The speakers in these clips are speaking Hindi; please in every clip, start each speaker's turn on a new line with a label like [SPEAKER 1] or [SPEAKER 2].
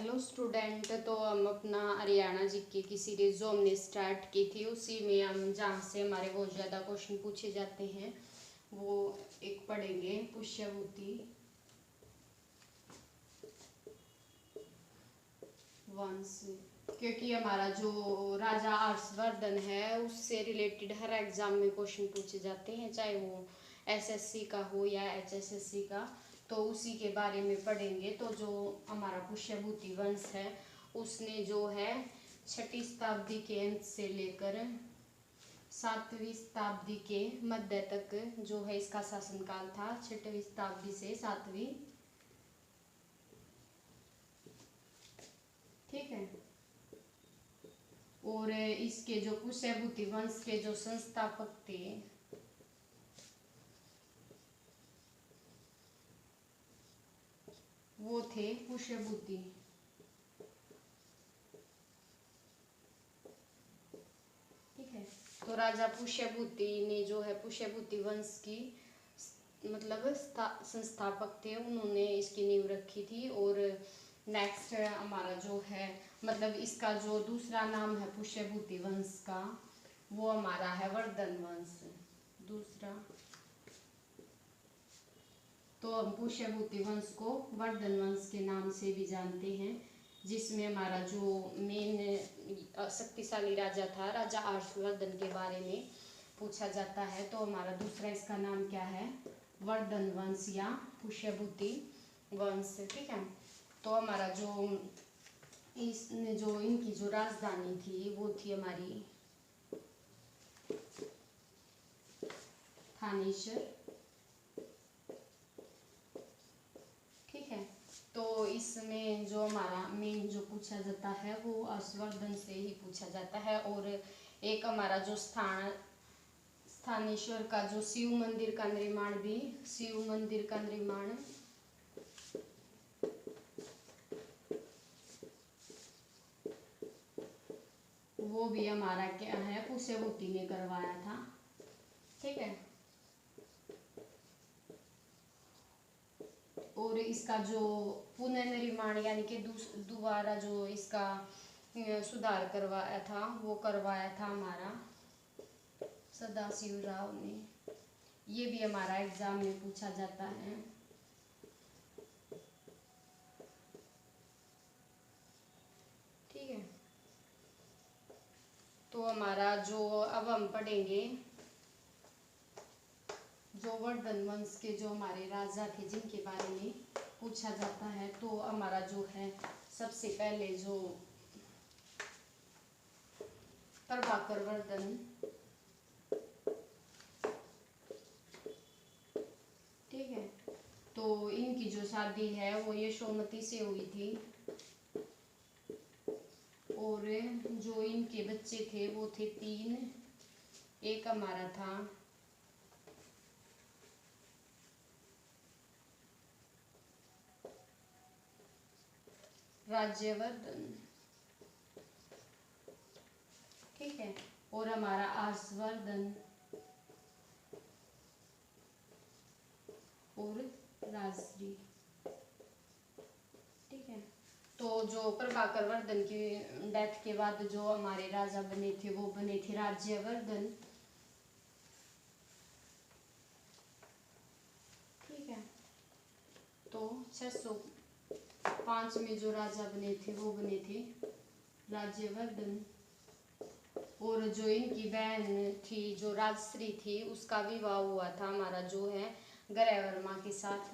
[SPEAKER 1] Hello student. तो हम अपना हरियाणा जीके की सीरीज जो हमने स्टार्ट की थी उसी में हम जहाँ से हमारे बहुत ज़्यादा क्वेश्चन पूछे जाते हैं वो एक पढ़ेंगे पुष्यभूति वंश। क्योंकि हमारा जो राजा हर्षवर्धन है उससे रिलेटेड हर एग्जाम में क्वेश्चन पूछे जाते हैं, चाहे वो एसएससी का हो या एचएसएससी का। तो उसी के बारे में पढ़ेंगे। तो जो हमारा पुष्यभूति वंश है उसने जो है 6वीं शताब्दी के अंत से लेकर 7वीं शताब्दी के मध्य तक जो है इसका शासनकाल था। 6वीं शताब्दी से 7वीं, ठीक है। और इसके जो पुष्यभूति वंश के जो संस्थापक थे वो थे पुष्यभूति। ठीक है। तो राजा पुष्यभूति ने जो है पुष्यभूति वंश की मतलब संस्थापक थे, उन्होंने इसकी नींव रखी थी। और नेक्स्ट हमारा जो है मतलब इसका जो दूसरा नाम है पुष्यभूति वंश का वो हमारा है वर्धन वंश दूसरा। तो हम पुष्यभूति वंश को वर्धन वंश के नाम से भी जानते हैं, जिसमें हमारा जो मेन शक्तिशाली राजा था राजा हर्षवर्धन के बारे में पूछा जाता है। तो हमारा दूसरा इसका नाम क्या है, वर्धन वंश या पुष्यभूति वंश। ठीक है। तो हमारा जो इसने जो इनकी जो राजधानी थी वो थी हमारी थानेश्वर। ठीक है। तो इसमें जो हमारा मेन जो पूछा जाता है वो हर्षवर्धन से ही पूछा जाता है। और एक हमारा जो स्थानेश्वर का जो शिव मंदिर का निर्माण भी वो भी हमारा क्या है पुष्यभूति ने करवाया था। ठीक है। और इसका जो पुनर्निर्माण यानी कि दोबारा जो इसका सुधार करवाया था वो करवाया था हमारा सदाशिव राव ने। ये भी हमारा एग्जाम में पूछा जाता है। ठीक है। तो हमारा जो अब हम पढ़ेंगे जो वर्धन वंश के जो हमारे राजा थे जिनके बारे में पूछा जाता है। तो हमारा जो है सबसे पहले जो प्रभाकर वर्धन, ठीक है। तो इनकी जो शादी है वो यशोमती से हुई थी। और जो इनके बच्चे थे वो थे 3। एक हमारा था राज्यवर्धन, ठीक है। और हमारा हर्षवर्धन और राजश्री, ठीक है। तो जो प्रभाकर वर्धन की डेथ के बाद जो हमारे राजा बने थे वो बने थे राज्यवर्धन, ठीक है। तो 605 में जो राजा बने थे वो बने थे राज्यवर्धन। और जो इनकी बहन थी जो राजश्री थी उसका विवाह हुआ था हमारा जो है ग्रहवर्मा के साथ,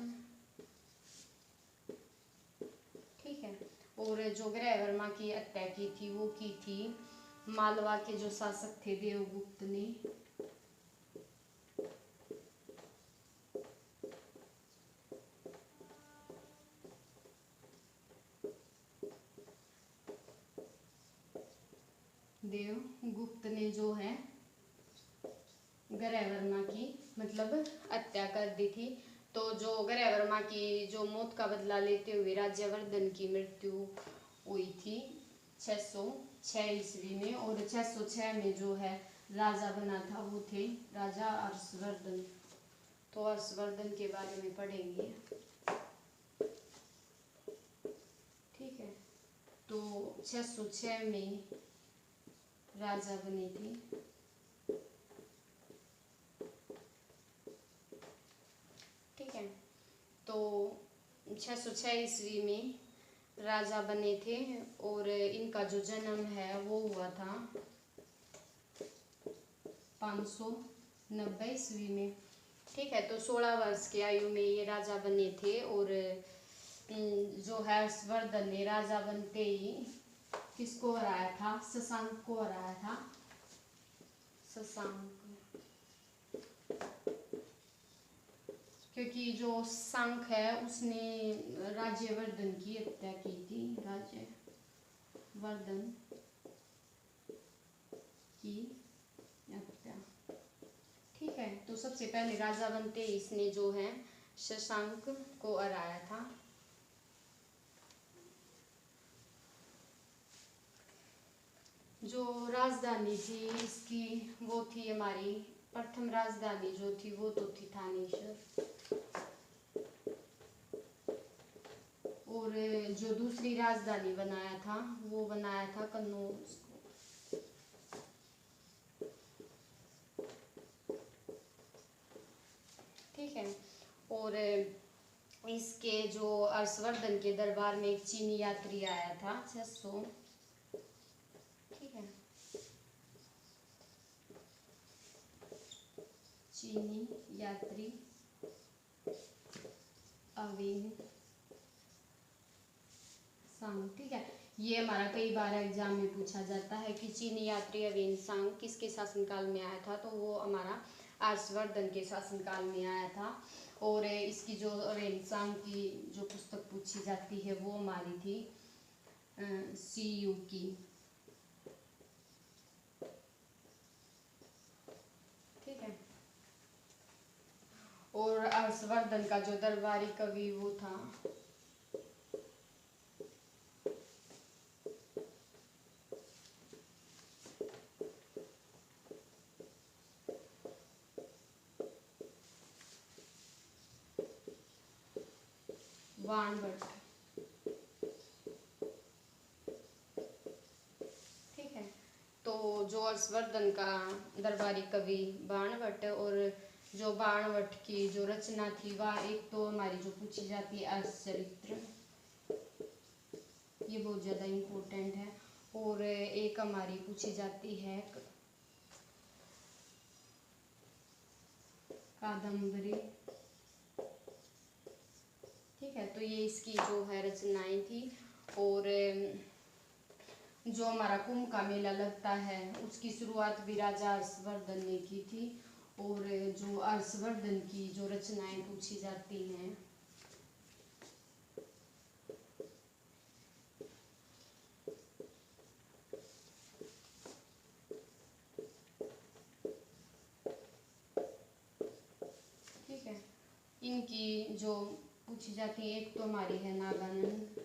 [SPEAKER 1] ठीक है। और जो ग्रहवर्मा की हत्या की थी वो की थी मालवा के जो शासक थे देवगुप्त ने। देवगुप्त ने जो है ग्रहवर्मा की मतलब हत्या कर दी थी। तो जो ग्रहवर्मा की जो मौत का बदला लेते हुए राज्यवर्धन की मृत्यु हुई थी 606 ईस्वी में। और 606 में जो है राजा बना था वो थे राजा हर्षवर्धन। तो हर्षवर्धन के बारे में पढ़ेंगे, ठीक है। 606 में राजा बने थे। ठीक है, तो 606 ईस्वी में राजा बने थे और इनका जो जन्म है वो हुआ था 590 ईस्वी में। ठीक है, तो 16 वर्ष की आयु में ये राजा बने थे और जो हर्षवर्धन ने राजा बनते ही किसको हराया था? शशांक को हराया था। शशांक, क्योंकि जो शशांक है उसने राज्यवर्धन की हत्या की थी। राज्यवर्धन की हत्या। ठीक है, तो सबसे पहले राजा बनते ही इसने जो है शशांक को हराया था। जो राजधानी थी इसकी वो थी हमारी प्रथम राजधानी जो थी वो तो थी थानेश्वर, और जो दूसरी राजधानी बनाया था वो बनाया था कन्नौज। ठीक है, और इसके जो हर्षवर्धन के दरबार में एक चीनी यात्री आया था 600। ठीक है, चीनी यात्री अवेन सांग। ठीक है, ये हमारा कई बार एग्जाम में पूछा जाता है कि चीनी यात्री अवेन सांग किसके शासनकाल में आया था, तो वो हमारा हर्षवर्धन के शासनकाल में आया था। और इसकी जो अवेन सांग की जो पुस्तक पूछी जाती है वो हमारी थी CU की। ठीक है, और हर्षवर्धन का जो दरबारी कवि वो था बाणभट्ट। ठीक है, तो जो हर्षवर्धन का दरबारी कवि बाणभट्ट, और जो बाणभट्ट की जो रचना थी वह एक तो हमारी जो पूछी जाती है अर्धचरित्र, ये बहुत ज़्यादा इम्पोर्टेंट है, और एक हमारी पूछी जाती है कादम्बरी। ठीक है, तो ये इसकी जो है रचनाएं थी। और जो हमारा कुंभ का मेला लगता है उसकी शुरुआत भी राजा हर्षवर्धन ने की थी, और जो हर्षवर्धन की जो रचनाएं पूछी जाती हैं ठीक है, इनकी जो पूछी जाती है एक तो हमारी है नागानंद,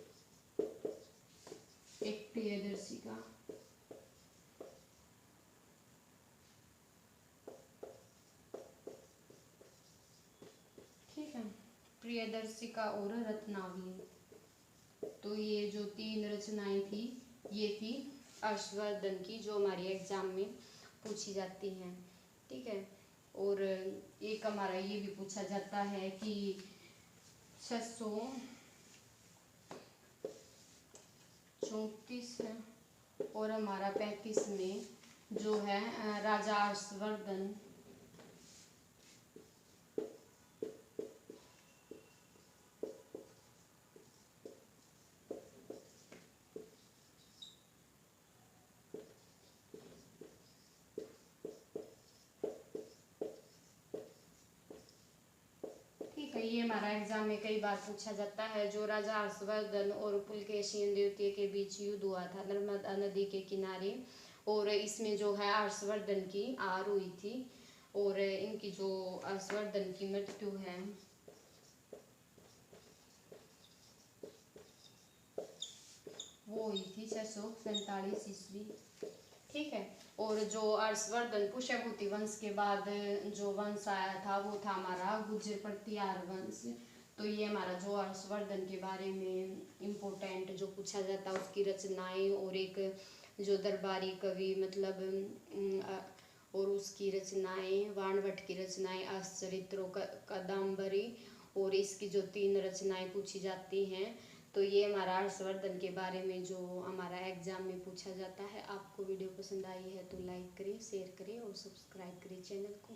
[SPEAKER 1] एक प्रियदर्शिका। ठीक है, प्रियदर्शिका और रत्नावली। तो ये जो तीन रचनाएं थी ये थी हर्षवर्धन की जो हमारी एग्जाम में पूछी जाती हैं। ठीक है, और एक हमारा ये भी पूछा जाता है कि 634 और हमारा 35 में जो है राजा हर्षवर्धन ये हमारा एग्जाम में कई बार पूछा जाता है। जो राजा हर्षवर्धन और पुलकेशिन द्वितीय के बीच युद्ध हुआ था नर्मदा नदी के किनारे, और इसमें जो है हर्षवर्धन की हार हुई थी, और इनकी जो हर्षवर्धन की मृत्यु है वो हुई थी 647 ईस्वी। ठीक है, और जो हर्षवर्धन पुष्यभूति वंश के बाद जो वंश आया था वो था हमारा गुर्जर प्रतिहार वंश। तो ये हमारा जो हर्षवर्धन के बारे में इम्पोर्टेंट जो पूछा जाता है उसकी रचनाएं, और एक जो दरबारी कवि मतलब और उसकी रचनाएं, वाणभट्ट की रचनाएं, अष्टचरित्रों, कादम्बरी, और इसकी जो 3 रचनाएं पूछी जाती हैं। तो ये हमारा हर्षवर्धन के बारे में जो हमारा एग्जाम में पूछा जाता है। आपको वीडियो पसंद आई है तो लाइक करें, शेयर करें और सब्सक्राइब करें चैनल को।